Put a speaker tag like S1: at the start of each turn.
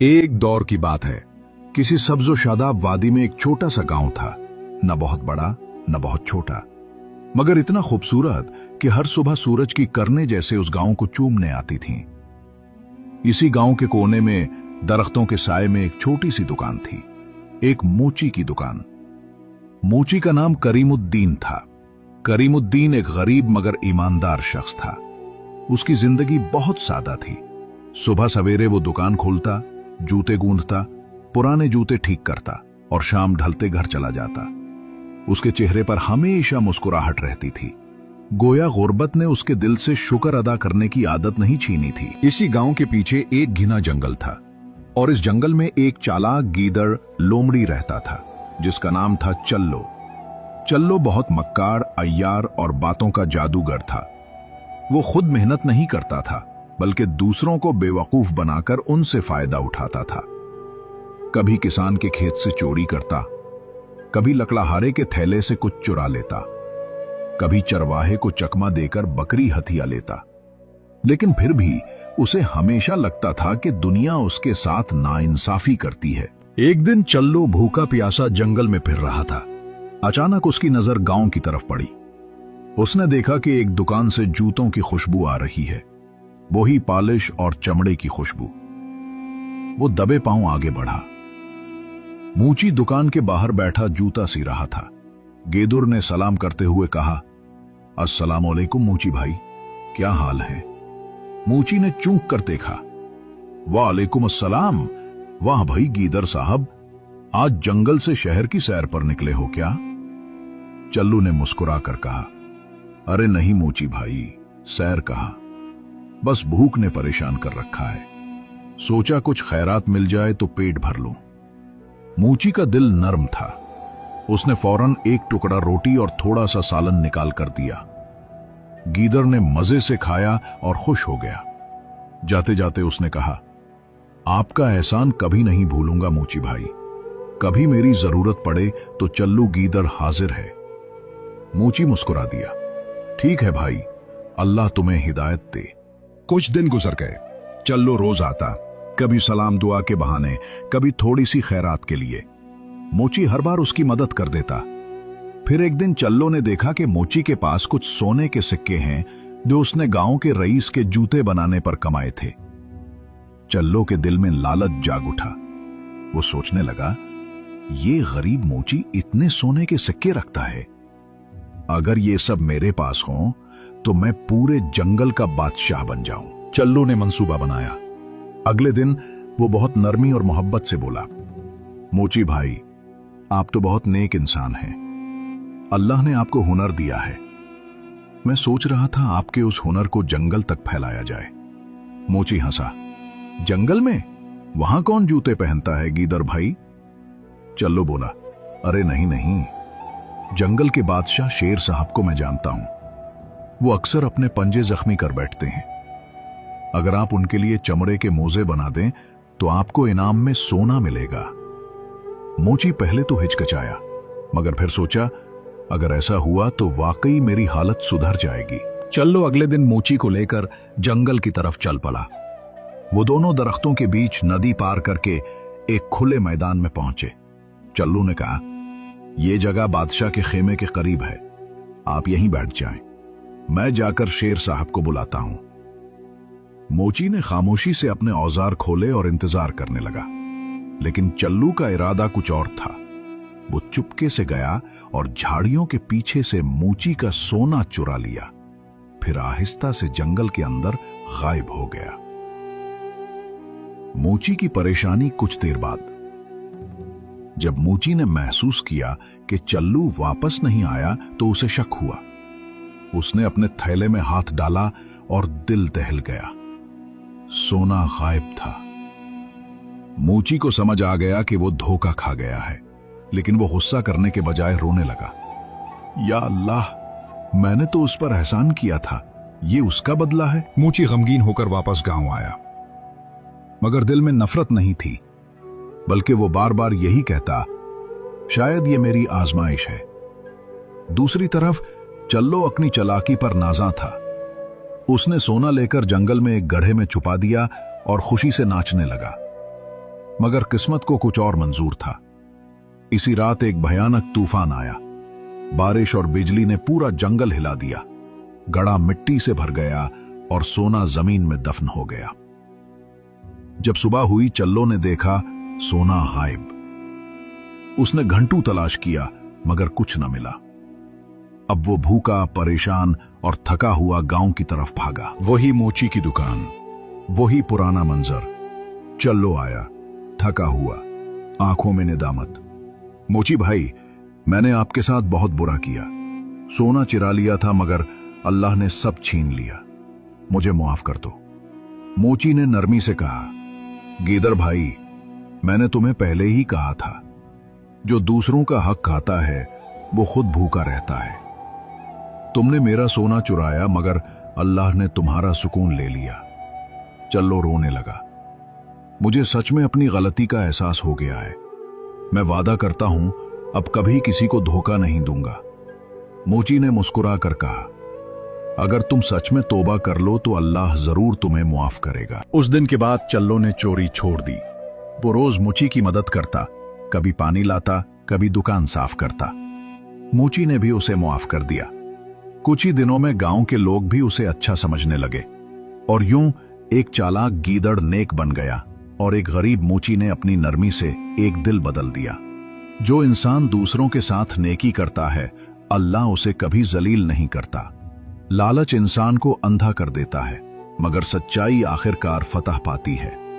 S1: एक दौर की बात है। किसी सब्ज़ो शादाब वादी में एक छोटा सा गांव था, न बहुत बड़ा न बहुत छोटा, मगर इतना खूबसूरत कि हर सुबह सूरज की करने जैसे उस गांव को चूमने आती थीं। इसी गांव के कोने में दरख्तों के साए में एक छोटी सी दुकान थी, एक मोची की दुकान। मोची का नाम करीमुद्दीन था। करीमुद्दीन एक गरीब मगर ईमानदार शख्स था। उसकी जिंदगी बहुत सादा थी। सुबह सवेरे वो दुकान खोलता, जूते गूंथता, पुराने जूते ठीक करता और शाम ढलते घर चला जाता। उसके चेहरे पर हमेशा मुस्कुराहट रहती थी, गोया गुर्बत ने उसके दिल से शुक्र अदा करने की आदत नहीं छीनी थी। इसी गांव के पीछे एक घिना जंगल था और इस जंगल में एक चालाक गीदड़ लोमड़ी रहता था जिसका नाम था चल्लो। चल्लो बहुत मक्कार, अय्यार और बातों का जादूगर था। वो खुद मेहनत नहीं करता था बल्कि दूसरों को बेवकूफ बनाकर उनसे फायदा उठाता था। कभी किसान के खेत से चोरी करता, कभी लकड़हारे के थैले से कुछ चुरा लेता, कभी चरवाहे को चकमा देकर बकरी हथिया लेता। लेकिन फिर भी उसे हमेशा लगता था कि दुनिया उसके साथ नाइंसाफी करती है। एक दिन चल्लो भूखा प्यासा जंगल में फिर रहा था। अचानक उसकी नजर गांव की तरफ पड़ी। उसने देखा कि एक दुकान से जूतों की खुशबू आ रही है, वही पॉलिश और चमड़े की खुशबू। वो दबे पांव आगे बढ़ा। मूची दुकान के बाहर बैठा जूता सी रहा था। गेदुर ने सलाम करते हुए कहा, अस्सलाम वालेकुम मूची भाई, क्या हाल है? मूची ने चूक कर देखा। वालेकुम अस्सलाम। वाह भाई गीदर साहब, आज जंगल से शहर की सैर पर निकले हो क्या? चल्लू ने मुस्कुरा कर कहा, अरे नहीं मूची भाई, सैर कहा, बस भूख ने परेशान कर रखा है। सोचा कुछ खैरात मिल जाए तो पेट भर लूं। मूची का दिल नर्म था। उसने फौरन एक टुकड़ा रोटी और थोड़ा सा सालन निकाल कर दिया। गीदड़ ने मजे से खाया और खुश हो गया। जाते जाते उसने कहा, आपका एहसान कभी नहीं भूलूंगा मूची भाई। कभी मेरी जरूरत पड़े तो चल्लू गीदड़ हाजिर है। मूची मुस्कुरा दिया, ठीक है भाई, अल्लाह तुम्हें हिदायत दे। कुछ दिन गुजर गए। चल्लो रोज आता, कभी सलाम दुआ के बहाने, कभी थोड़ी सी खैरात के लिए। मोची हर बार उसकी मदद कर देता। फिर एक दिन चल्लो ने देखा कि मोची के पास कुछ सोने के सिक्के हैं जो उसने गांव के रईस के जूते बनाने पर कमाए थे। चल्लो के दिल में लालच जाग उठा। वो सोचने लगा, ये गरीब मोची इतने सोने के सिक्के रखता है, अगर ये सब मेरे पास हों तो मैं पूरे जंगल का बादशाह बन जाऊं। चल्लू ने मंसूबा बनाया। अगले दिन वो बहुत नरमी और मोहब्बत से बोला, मोची भाई, आप तो बहुत नेक इंसान हैं। अल्लाह ने आपको हुनर दिया है। मैं सोच रहा था आपके उस हुनर को जंगल तक फैलाया जाए। मोची हंसा, जंगल में? वहां कौन जूते पहनता है गीदर भाई? चल्लो बोला, अरे नहीं नहीं, जंगल के बादशाह शेर साहब को मैं जानता हूं। वो अक्सर अपने पंजे जख्मी कर बैठते हैं। अगर आप उनके लिए चमड़े के मोजे बना दें तो आपको इनाम में सोना मिलेगा। मोची पहले तो हिचकिचाया, मगर फिर सोचा, अगर ऐसा हुआ तो वाकई मेरी हालत सुधर जाएगी। चल्लो अगले दिन मोची को लेकर जंगल की तरफ चल पड़ा। वो दोनों दरख्तों के बीच नदी पार करके एक खुले मैदान में पहुंचे। चल्लू ने कहा, यह जगह बादशाह के खेमे के करीब है, आप यहीं बैठ जाएं, मैं जाकर शेर साहब को बुलाता हूं। मोची ने खामोशी से अपने औजार खोले और इंतजार करने लगा, लेकिन चल्लू का इरादा कुछ और था। वो चुपके से गया और झाड़ियों के पीछे से मोची का सोना चुरा लिया, फिर आहिस्ता से जंगल के अंदर गायब हो गया। मोची की परेशानी कुछ देर बाद। जब मोची ने महसूस किया कि चल्लू वापस नहीं आया तो उसे शक हुआ। उसने अपने थैले में हाथ डाला और दिल दहल गया। सोना गायब था। मोची को समझ आ गया कि वो धोखा खा गया है, लेकिन वो गुस्सा करने के बजाय रोने लगा। या अल्लाह, मैंने तो उस पर एहसान किया था, ये उसका बदला है। मोची गमगीन होकर वापस गांव आया, मगर दिल में नफरत नहीं थी, बल्कि वो बार बार यही कहता, शायद ये मेरी आजमाइश है। दूसरी तरफ चल्लो अपनी चालाकी पर नाज़ा था। उसने सोना लेकर जंगल में एक गड्ढे में छुपा दिया और खुशी से नाचने लगा। मगर किस्मत को कुछ और मंजूर था। इसी रात एक भयानक तूफान आया। बारिश और बिजली ने पूरा जंगल हिला दिया। गड़ा मिट्टी से भर गया और सोना जमीन में दफन हो गया। जब सुबह हुई, चल्लो ने देखा सोना गायब। उसने घंटों तलाश किया मगर कुछ न मिला। अब वो भूखा, परेशान और थका हुआ गांव की तरफ भागा। वही मोची की दुकान, वही पुराना मंजर। चल्लो आया, थका हुआ, आंखों में निदामत। मोची भाई, मैंने आपके साथ बहुत बुरा किया। सोना चिरा लिया था मगर अल्लाह ने सब छीन लिया। मुझे माफ कर दो। मोची ने नरमी से कहा, गीदड़ भाई, मैंने तुम्हें पहले ही कहा था, जो दूसरों का हक खाता है वो खुद भूखा रहता है। तुमने मेरा सोना चुराया मगर अल्लाह ने तुम्हारा सुकून ले लिया। चल्लो रोने लगा। मुझे सच में अपनी गलती का एहसास हो गया है। मैं वादा करता हूं अब कभी किसी को धोखा नहीं दूंगा। मोची ने मुस्कुरा कर कहा, अगर तुम सच में तौबा कर लो तो अल्लाह जरूर तुम्हें मुआफ करेगा। उस दिन के बाद चल्लो ने चोरी छोड़ दी। वो रोज मोची की मदद करता, कभी पानी लाता, कभी दुकान साफ करता। मोची ने भी उसे मुआफ कर दिया। कुछ ही दिनों में गांव के लोग भी उसे अच्छा समझने लगे और यूं एक चालाक गीदड़ नेक बन गया और एक गरीब मोची ने अपनी नरमी से एक दिल बदल दिया। जो इंसान दूसरों के साथ नेकी करता है, अल्लाह उसे कभी जलील नहीं करता। लालच इंसान को अंधा कर देता है मगर सच्चाई आखिरकार फतह पाती है।